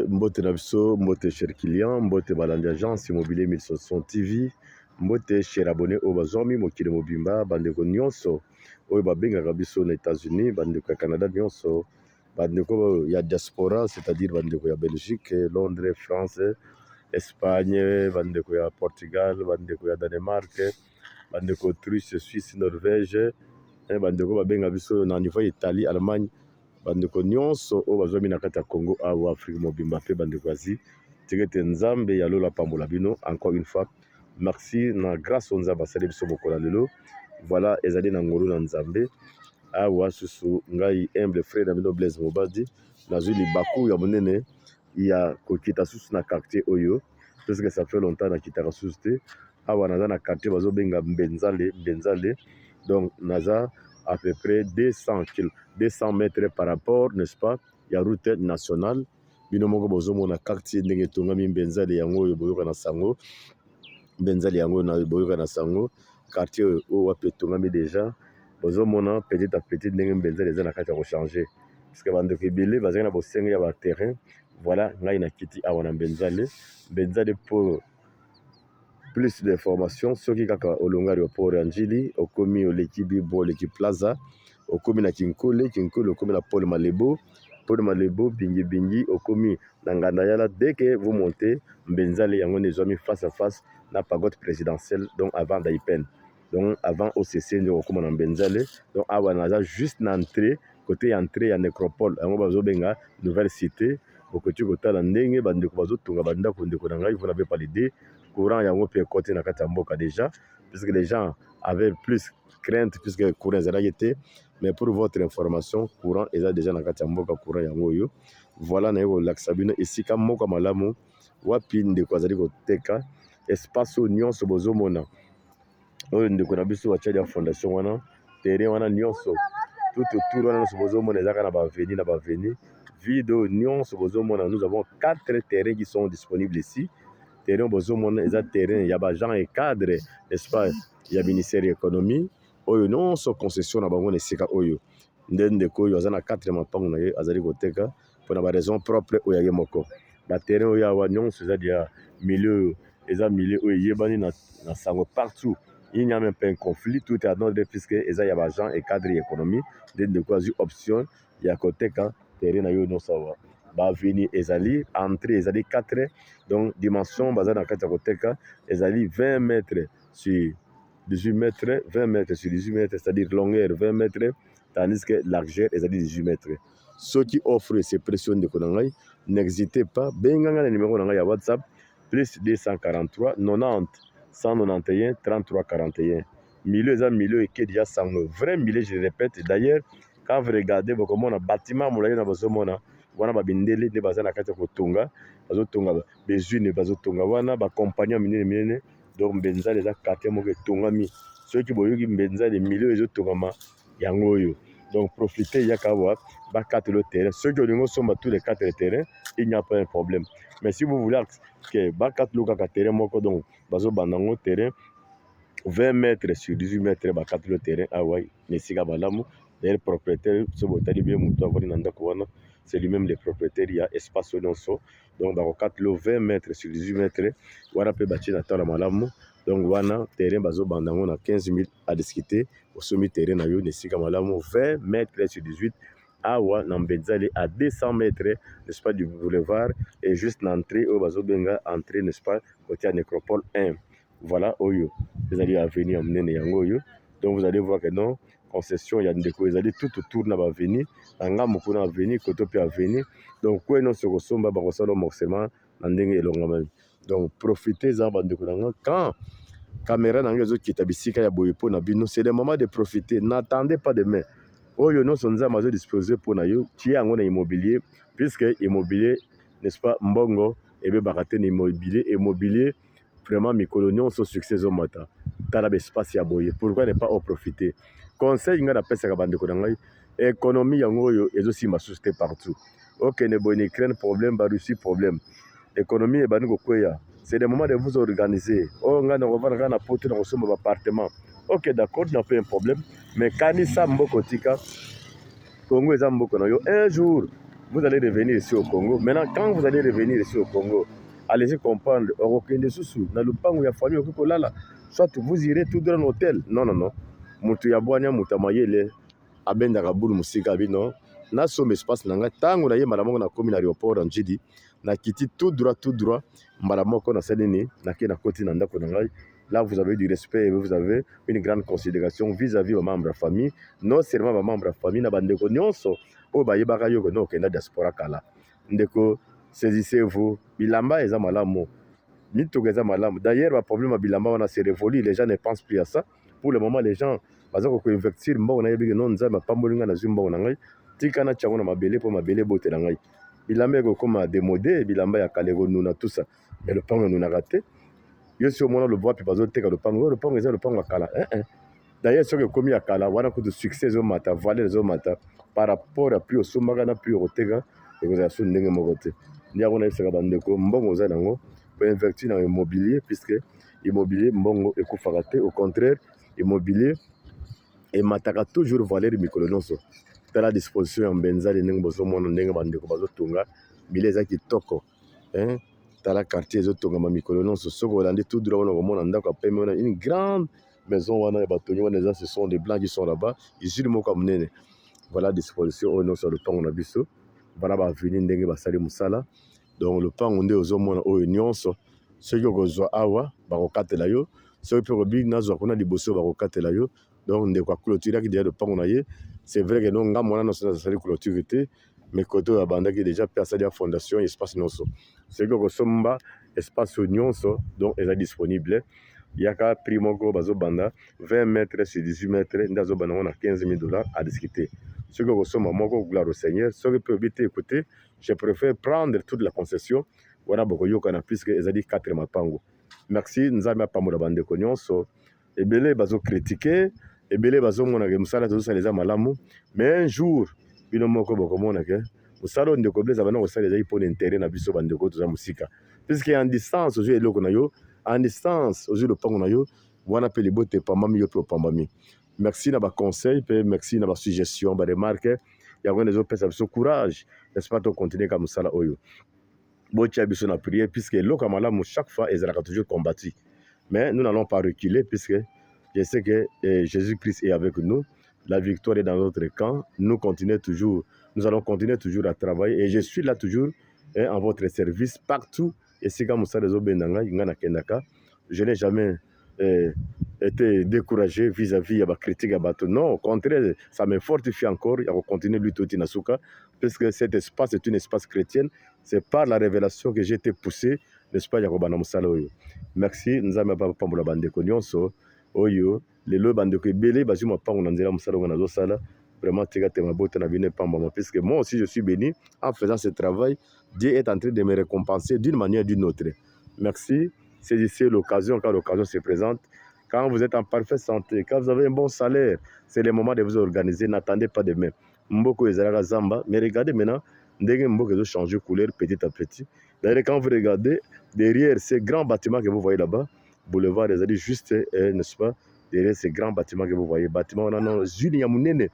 Mbote na biso, mbote cher client, mbote balandi agence immobilier 1060 TV, mbote cher abonné au bazomi mokili mobimba, bandeko nyonso oyo babengaka biso na États-Unis, bandeko ya Canada nyonso, bandeko ya diaspora, c'est-à-dire bandeko ya Belgique, Londres, France, Espagne, bandeko ya Portugal, bandeko ya Danemark, bandeko Autriche, Suisse, Norvège, bandeko babengaka biso na niveau Italie, Allemagne, bandeko nyonso oyo bazwami na kati ya Congo awa Afrique mobimba pe bandeko azi tikete nzambe ya lola pambola bino. Encore une fois merci na grâce o nzambe asali biso mokola lelo. Voilà ezali na ngolu na nzambe awa susu ngai humble frère na bino Blaise Mobadi nazwi libaku ya monene ya kokita susu na quartier oyo parce que ça fait longtemps nakitaka susu te. Awa naza na quartier bazobenga Mbenzale, donc naza à peu près 200 mètres par rapport, n'est-ce pas, il y a route nationale. Bino moko bozomo na quartier ndenge tongami Mbenzale yango yo boyoka na sango. Mbenzale yango na boyoka na sango. Quartier o wapi tongami déjà. Bozomona petit à petit ndenge Mbenzale eza na kati ya changer. Parce que bande ko ebele bazana bosenga ya ba terrain. Voilà, ngai na kiti awa na Mbenzale. Mbenzale pour plus d'informations, ceux qui kaka olongari au port Anjili, au komi au Lekibi Bo Leki Plaza, au komi na Kinkole au komi na Paul Malebo, Bingi, au komi na Ngandayala. Dès que vous montez, Mbenzale yango nezomi face à face na pagode présidentielle, donc avant d'Aipen. Donc avant OCC, nous sommes na Mbenzale. Donc awa naza juste na entrée, côté entrée à Nécropole, yango bazobenga nouvelle cité, au côté kotala ndenge bandeko bazotunga bandako ndeko na ngai, vous n'avez pas l'idée. Courant yango pe côté na kati ya mboka déjà, puisque les gens avaient plus crainte puisque courant ezala été, mais pour votre information courant eza déjà na kati ya mboka courant yango yo. Voilà na yo laksa bino esika moko malamu wapi ndeko azali koteka espace nyonso bozomona oyo ndeko na biso batia ya fondation wana terrain wana nyonso tout autour wana nyonso bozomona ezaka na baveni vide nyonso bozomona. Nous avons 4 terrains qui sont disponibles ici. Terrain bozomona eza terrain ya ba gens et cadre, n'est-ce pas, ya ministère de l'économie oyo non so concession na bango na sika oyo ndende ko yo azana 4 mapango na ye azali koteka pour na raison propre oyo ya moko ba terrain oyo awa nyonso eza dia milieu oyo yebani na sango partout. Il n'y a même pas un conflit, tout est en ordre puisque eza ya ba gens et cadre économie ndende ko azu option ya koteka terrain na yo no sawa. Ba vini ezali entrée ezali 4, donc dimension bazana na kati ya koteka ezali 20 mètres sur 18 mètres, 20 mètres sur 18 mètres, c'est-à-dire longueur 20 mètres, tandis que largeur ezali 18 mètres. Ceux qui offrent ces pressions de Konangai, n'hésitez pas, benganga le numéro na ya WhatsApp plus 243 90 191 33 41. Milieu eza milieu et déjà sans vrai milieu, je répète. D'ailleurs, quand vous regardez beaucoup mon bâtiment moulaye na bazomona wana babindeli nde baza na kati ya kotonga bazotonga bezwine bazotonga wana bacompagnon minene. Donc Mbenzale eza quartier moko etongami soki boyoki Mbenzale milieu ezotongama yango oyo. Donc profitez yaka wa ba 4 le terrain, ceux qui ont somba tous les 4 terrains, il n'y a pas un problème. Mais si vous voulez que ba 4 le terrain moko, donc bazo bandango terrain 20 mètres sur 18 mètres ba 4 le terrain awai nesika balamu. D'ailleurs propriétaire so botali bien muto avoni na ndako wana, c'est lui-même le propriétaire, il y a espace nyonso. Donc dans 4 lo 20 mètres sur 18 mètres wana pe bati na tala malamu. Donc wana terrain bazo bandango na 15 000 à discuter au sommet terrain na yo nesika malamu 20 mètres sur 18 awa na Mbenzale à 200 mètres, n'est-ce pas, du boulevard et juste l'entrée au bazo benga entrée, n'est-ce pas, côté à Nécropole 1. Voilà oyo vous allez venir amener yango yo. Donc vous allez voir que non concession il y a ndeko vous allez tout autour na ba venir anga moko na venir côté pe venir. Donc quoi non se ressemble ba resalo morcellement na ndenge elongama. Donc profitez za bandeko nanga quand caméra nanga zo kita bisika ya boyepo na bino, c'est le moment de profiter, n'attendez pas demain. Oyo non sonza mazo disposer pour na yo qui yango na immobilier puisque immobilier n'est-ce pas, mbongo ebe bakate na immobilier vraiment mikolo nyonso succès ezomata tala espace ya boye, pourquoi ne pas en profiter. Conseil nga napesaka bandeko na ngai, économie yango oyo ezosimba susu te partout. Okende boye na Ukraine problème, Russie problème, économie ebandi kokweya. C'est le moment de vous organiser. Oh, nga na kovanda nga na poto na kosomba appartement. Ok, d'accord, n'a pas un problème, mais kanisa mboko tika Congo eza mboko na yo. Un jour vous allez revenir ici au Congo. Maintenant, quand vous allez revenir ici au Congo, allez-y comprendre, okende susu na lupango ya famille okokolala, soit vous irez tout dans l'hôtel. Non, non, non. Mutu ya bwanya mutu mayele abendaka bulu musika bino. Na sombe espace nanga tango na ye malamongo na komi na aéroport en Njidi, na kiti tout droit malamoko na salini na ke na koti na ndako na ngai. Là, vous avez du respect et vous avez une grande considération vis-à-vis aux membres de la famille. Non seulement aux membres de la famille, na bandeko nyonso o ba yebaka yo no kenda diaspora kala. Ndeko, saisissez-vous. Bilamba eza malamu. Mituka eza malamu. D'ailleurs, le problème à bilamba on a se révolu, les gens ne pensent plus à ça. Pour le moment, les gens bazako ko investir mbongo na yebi non nzamba pambolinga na zumba na ngai. Tika na tchango na mabele po mabele bote na ngai. Bilamba eko koma démodé, bilamba ya kalego nuna tout ça. Et le pango nuna raté. Yo si au moins le bois puis bazoteka le pango eza le pango akala. D'ailleurs, ce que commis akala, wana ko de succès au mata, valeur au mata par rapport à plus au somaga na plus au tega et vous avez su ndenge mokote. Ni avona isaka bandeko mbongo za nango pour investir dans l'immobilier puisque immobilier mbongo ekufaka te, au contraire immobilier et mataka toujours valeur mikolo nyonso. Tala disposition ya mbenzali ndenge bozomona ndenge bandeko bazotunga bileza kitoko. Tala quartier ezotongama mikolo nyonso soko olandi tout droit wana komona ndako apembe wana une grande maison wana ya batongi wana ce sont des blancs qui sont là-bas usine moko ya monene. Voilà disposition oyo nyonso ya lopango na biso bana baveni ndenge basali mosala. Donc lopango nde ozomona oyo nyonso soki okozwa awa bakokatela yo, soki mpe kobi nazwa kuna liboso bakokatela yo. Donc ndeko aclôturaki déjà lopango na ye. C'est vrai que non ngambo wana nyonso azali clôture te, mais côté oyo abandaki déjà mpe asali ya fondation espace nyonso soki okosomba espace nyonso donc eza disponible. Yaka prix moko bazobanda 20 mètres sur 18 mètres nde azobanda ngo na $15,000 à discuter. Soki okosomba moko gloire au Seigneur, soki mpe obi te écoutez, je préfère prendre toute la concession wana bokoyokana puisque ezali 4 mapango. Merci nzambe apambola bandeko nyonso ebele bazokritike ebele bazomonaka mosala tozosala eza malamu, mais un jour bino moko bokomonaka mosala oyo ndeko blesa bana kosala ezali mpona intérêt na biso bandeko toza mosika puisque en distance ozwi eloko na yo, en distance ozwi lopango na yo wana mpe libote epambami yo mpe opambami. Merci na baconseil mpe merci na basuggestion baremarke yango ezopesa biso courage n'est-ce pas tocontinue ka mosala oyo botia biso na prière puisque eloko ya malamu chaque fois ezalaka toujours combattu, mais nous n'allons pas reculer puisque je sais que Jésus-Christ est avec nous. La victoire est dans notre camp. Nous allons continuer toujours à travailler et je suis là toujours en votre service partout. Et si quand je n'ai jamais été découragé vis-à-vis de la critique à bateau. Non, au contraire, ça me fortifie encore. Il faut continuer de lutter Nasuka puisque cet espace est un espace chrétien. C'est par la révélation que j'ai été poussé, n'est-ce pas, Yakobana Moussaloyo. Merci. Nous avons pas pour la bande de oyo lelo bandeko ebele bazwi mapango na nzela mosala ngo nazosala vraiment tika te mabota na bino epambama puisque moi aussi je suis béni en faisant ce travail. Dieu est en train de me récompenser d'une manière ou d'une autre. Merci. Saisissez l'occasion quand l'occasion se présente. Quand vous êtes en parfaite santé, quand vous avez un bon salaire, c'est le moment de vous organiser. N'attendez pas demain. Mboko ezalaka zamba, mais regardez maintenant ndenge mboko ezo changer couleur petit à petit. D'ailleurs quand vous regardez derrière ces grands bâtiments que vous voyez là-bas, boulevard ezali juste n'est-ce pas derrière ces grands bâtiments que vous voyez, bâtiments on a zuni ya munene.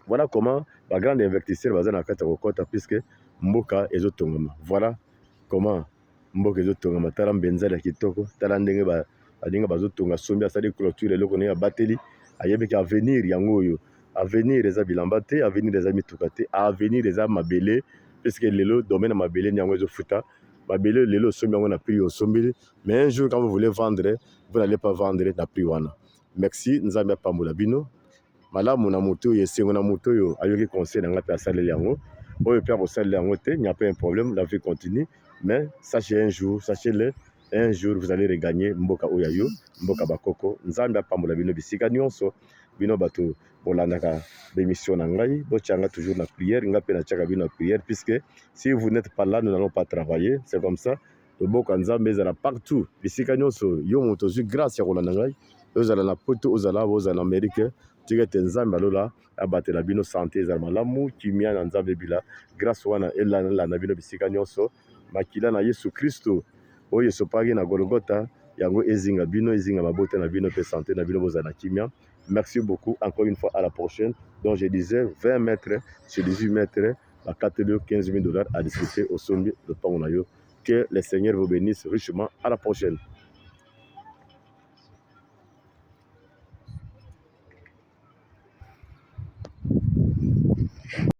Voilà comment les grands investisseurs baza na kati ya kokota puisque mboka ezotongama. Voilà comment mboka ezotongama. Tala mbenzali ya kitoko, tala ndenge balinga bazotonga sombi asali clôture eloko ne ya bateli ayebeki avenir yango oyo. Avenir eza bilamba te, avenir eza mituka te, avenir eza mabele puisque lelo domaine ya mabele nyango ezofuta. Mabele lelo sombi yango na prix au sombi, mais un jour quand vous voulez vendre, vous n'allez pas vendre na prix wana. Merci nzambe apambola bino. Malamu na moto oyo esengo na moto oyo ayoki conseil na nga mpe asaleli yango oyo mpe akosalela yango te, il n'y a pas un problème, la vie continue, mais sachez-le, un jour vous allez regagner mboka oyo yo, mboka bakoko. Nzambe apambola bino bisika nyonso, bino bato bolandaka bémission na ngai botianga toujours na prière nga pe na tiaka bino na prière puisque si vous n'êtes pas là nous n'allons pas travailler. C'est comme ça toboka nzambe ezala partout bisika nyonso yo moto ozwi grâce ya kolanda ngai ozala na poto ozala na Amérique tika ete nzambe alola abatela bino santé ezala malamu kimia na nzambe ebila grâce wana elanda bino bisika nyonso makila na Yesu Kristo oyo esopaki na Golgotha yango ezinga bino ezinga mabota na bino pe santé na bino bozala na kimia. Merci beaucoup encore une fois à la prochaine. Donc je disais 20 mètres sur 18 mètres à 15 000 $ à discuter au sommet de Pangonayo. Que le Seigneur vous bénisse richement. À la prochaine.